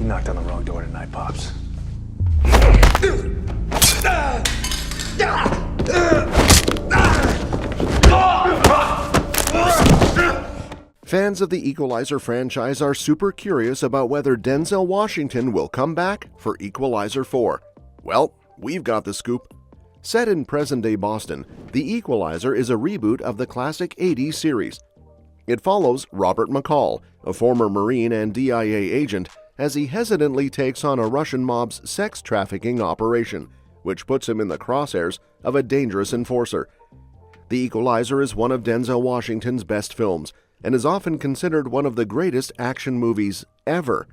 You knocked on the wrong door tonight, Pops. Fans of the Equalizer franchise are super curious about whether Denzel Washington will come back for Equalizer 4. Well, we've got the scoop. Set in present-day Boston, The Equalizer is a reboot of the classic 80s series. It follows Robert McCall, a former Marine and DIA agent, as he hesitantly takes on a Russian mob's sex trafficking operation, which puts him in the crosshairs of a dangerous enforcer. The Equalizer is one of Denzel Washington's best films, and is often considered one of the greatest action movies ever.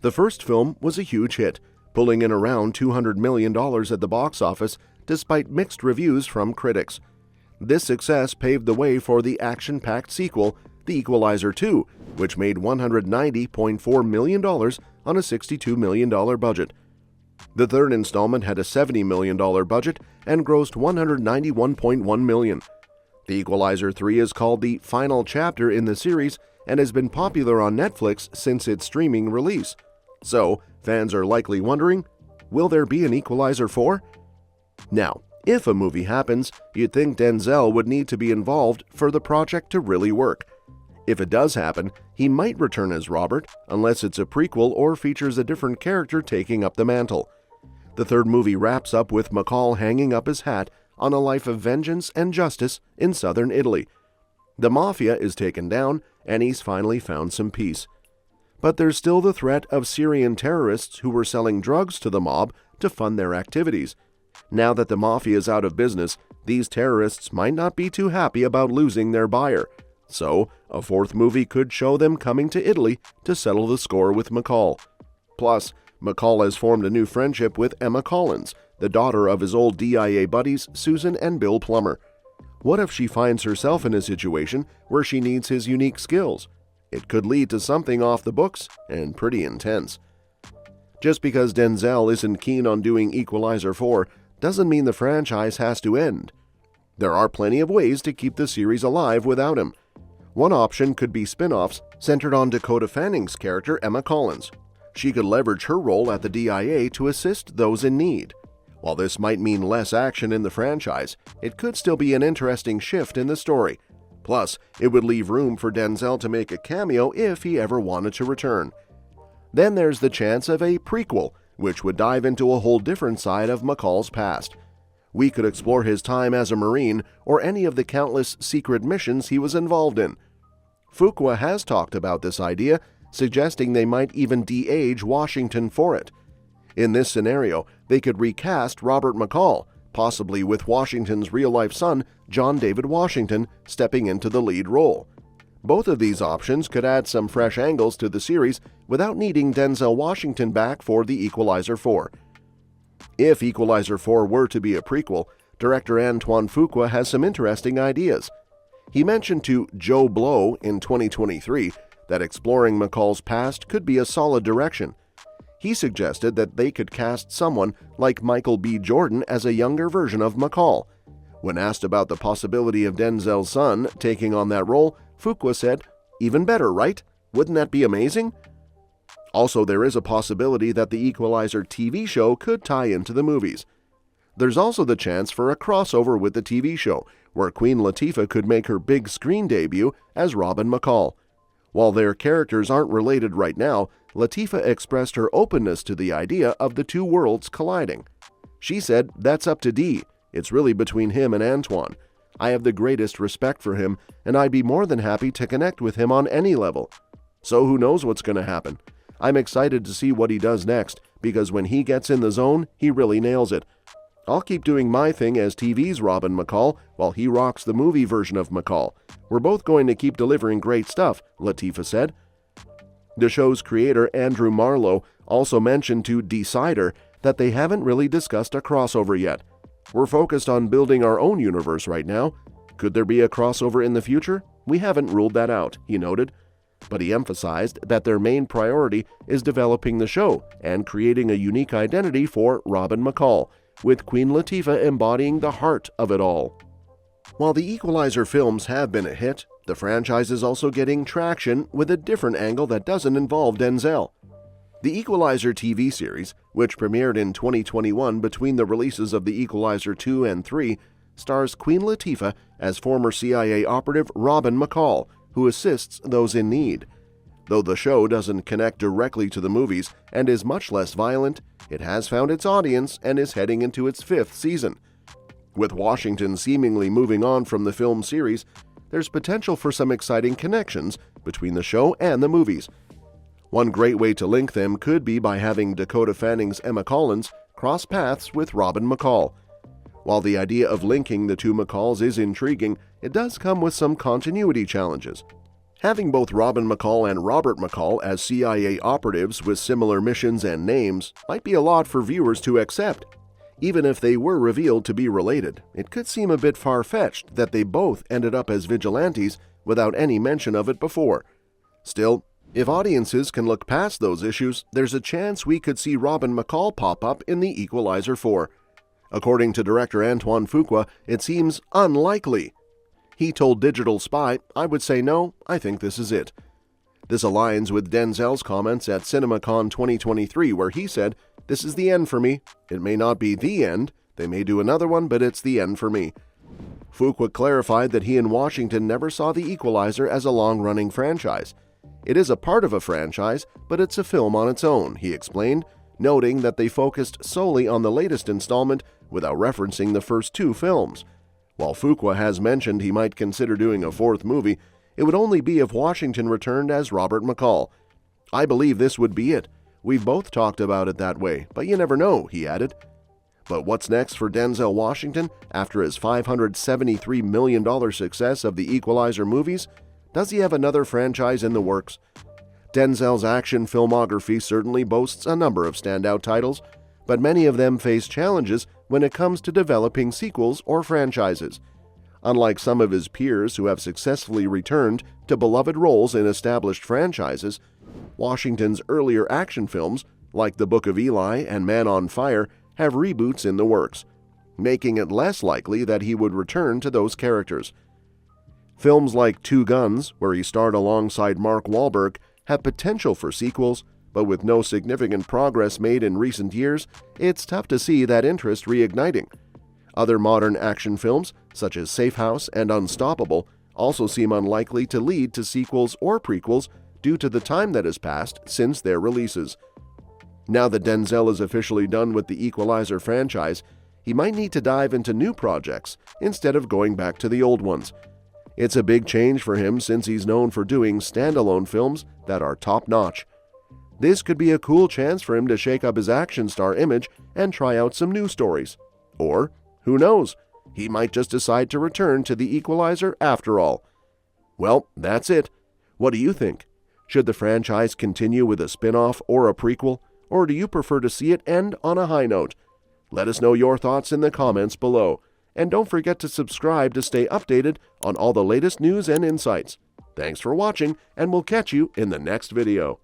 The first film was a huge hit, pulling in around $200 million at the box office despite mixed reviews from critics. This success paved the way for the action-packed sequel, The Equalizer 2, which made $190.4 million on a $62 million budget. The third installment had a $70 million budget and grossed $191.1 million. The Equalizer 3 is called the final chapter in the series and has been popular on Netflix since its streaming release. So, fans are likely wondering, will there be an Equalizer 4? Now, if a movie happens, you'd think Denzel would need to be involved for the project to really work. If it does happen, he might return as Robert, unless it's a prequel or features a different character taking up the mantle. The third movie wraps up with McCall hanging up his hat on a life of vengeance and justice in southern Italy. The mafia is taken down, and he's finally found some peace. But there's still the threat of Syrian terrorists who were selling drugs to the mob to fund their activities. Now that the mafia is out of business, these terrorists might not be too happy about losing their buyer. So, a fourth movie could show them coming to Italy to settle the score with McCall. Plus, McCall has formed a new friendship with Emma Collins, the daughter of his old DIA buddies Susan and Bill Plummer. What if she finds herself in a situation where she needs his unique skills? It could lead to something off the books and pretty intense. Just because Denzel isn't keen on doing Equalizer 4 doesn't mean the franchise has to end. There are plenty of ways to keep the series alive without him. One option could be spin-offs centered on Dakota Fanning's character Emma Collins. She could leverage her role at the DIA to assist those in need. While this might mean less action in the franchise, it could still be an interesting shift in the story. Plus, it would leave room for Denzel to make a cameo if he ever wanted to return. Then there's the chance of a prequel, which would dive into a whole different side of McCall's past. We could explore his time as a Marine or any of the countless secret missions he was involved in. Fuqua has talked about this idea, suggesting they might even de-age Washington for it. In this scenario, they could recast Robert McCall, possibly with Washington's real-life son, John David Washington, stepping into the lead role. Both of these options could add some fresh angles to the series without needing Denzel Washington back for The Equalizer 4. If Equalizer 4 were to be a prequel, director Antoine Fuqua has some interesting ideas. He mentioned to Joe Blow in 2023 that exploring McCall's past could be a solid direction. He suggested that they could cast someone like Michael B. Jordan as a younger version of McCall. When asked about the possibility of Denzel's son taking on that role, Fuqua said, "Even better, right? Wouldn't that be amazing?" Also, there is a possibility that the Equalizer TV show could tie into the movies. There's also the chance for a crossover with the TV show, where Queen Latifah could make her big screen debut as Robin McCall. While their characters aren't related right now, Latifah expressed her openness to the idea of the two worlds colliding. She said, "That's up to D. It's really between him and Antoine. I have the greatest respect for him, and I'd be more than happy to connect with him on any level. So who knows what's going to happen? I'm excited to see what he does next, because when he gets in the zone, he really nails it. I'll keep doing my thing as TV's Robin McCall while he rocks the movie version of McCall. We're both going to keep delivering great stuff," Latifah said. The show's creator, Andrew Marlowe, also mentioned to Decider that they haven't really discussed a crossover yet. "We're focused on building our own universe right now. Could there be a crossover in the future? We haven't ruled that out," he noted. But he emphasized that their main priority is developing the show and creating a unique identity for Robin McCall, with Queen Latifah embodying the heart of it all. While the Equalizer films have been a hit, the franchise is also getting traction with a different angle that doesn't involve Denzel. The Equalizer TV series, which premiered in 2021 between the releases of The Equalizer 2 and 3, stars Queen Latifah as former CIA operative Robin McCall, who assists those in need. Though the show doesn't connect directly to the movies and is much less violent, it has found its audience and is heading into its 5th season. With Washington seemingly moving on from the film series, there's potential for some exciting connections between the show and the movies. One great way to link them could be by having Dakota Fanning's Emma Collins cross paths with Robin McCall. While the idea of linking the two McCalls is intriguing, it does come with some continuity challenges. Having both Robin McCall and Robert McCall as CIA operatives with similar missions and names might be a lot for viewers to accept. Even if they were revealed to be related, it could seem a bit far-fetched that they both ended up as vigilantes without any mention of it before. Still, if audiences can look past those issues, there's a chance we could see Robin McCall pop up in The Equalizer 4. According to director Antoine Fuqua, it seems unlikely. He told Digital Spy, "I would say no, I think this is it." This aligns with Denzel's comments at CinemaCon 2023, where he said, "This is the end for me. It may not be the end. They may do another one, but it's the end for me." Fuqua clarified that he and Washington never saw The Equalizer as a long-running franchise. It is a part of a franchise, but it's a film on its own, he explained, noting that they focused solely on the latest installment without referencing the first 2 films. While Fuqua has mentioned he might consider doing a 4th movie, it would only be if Washington returned as Robert McCall. "I believe this would be it. We've both talked about it that way, but you never know," he added. But what's next for Denzel Washington after his $573 million success of the Equalizer movies? Does he have another franchise in the works? Denzel's action filmography certainly boasts a number of standout titles, but many of them face challenges when it comes to developing sequels or franchises. Unlike some of his peers who have successfully returned to beloved roles in established franchises, Washington's earlier action films, like The Book of Eli and Man on Fire, have reboots in the works, making it less likely that he would return to those characters. Films like Two Guns, where he starred alongside Mark Wahlberg, have potential for sequels, but with no significant progress made in recent years, it's tough to see that interest reigniting. Other modern action films, such as Safe House and Unstoppable, also seem unlikely to lead to sequels or prequels due to the time that has passed since their releases. Now that Denzel is officially done with the Equalizer franchise, he might need to dive into new projects instead of going back to the old ones. It's a big change for him since he's known for doing standalone films that are top-notch. This could be a cool chance for him to shake up his action star image and try out some new stories. Or, who knows, he might just decide to return to the Equalizer after all. Well, that's it. What do you think? Should the franchise continue with a spin-off or a prequel, or do you prefer to see it end on a high note? Let us know your thoughts in the comments below. And don't forget to subscribe to stay updated on all the latest news and insights. Thanks for watching, and we'll catch you in the next video.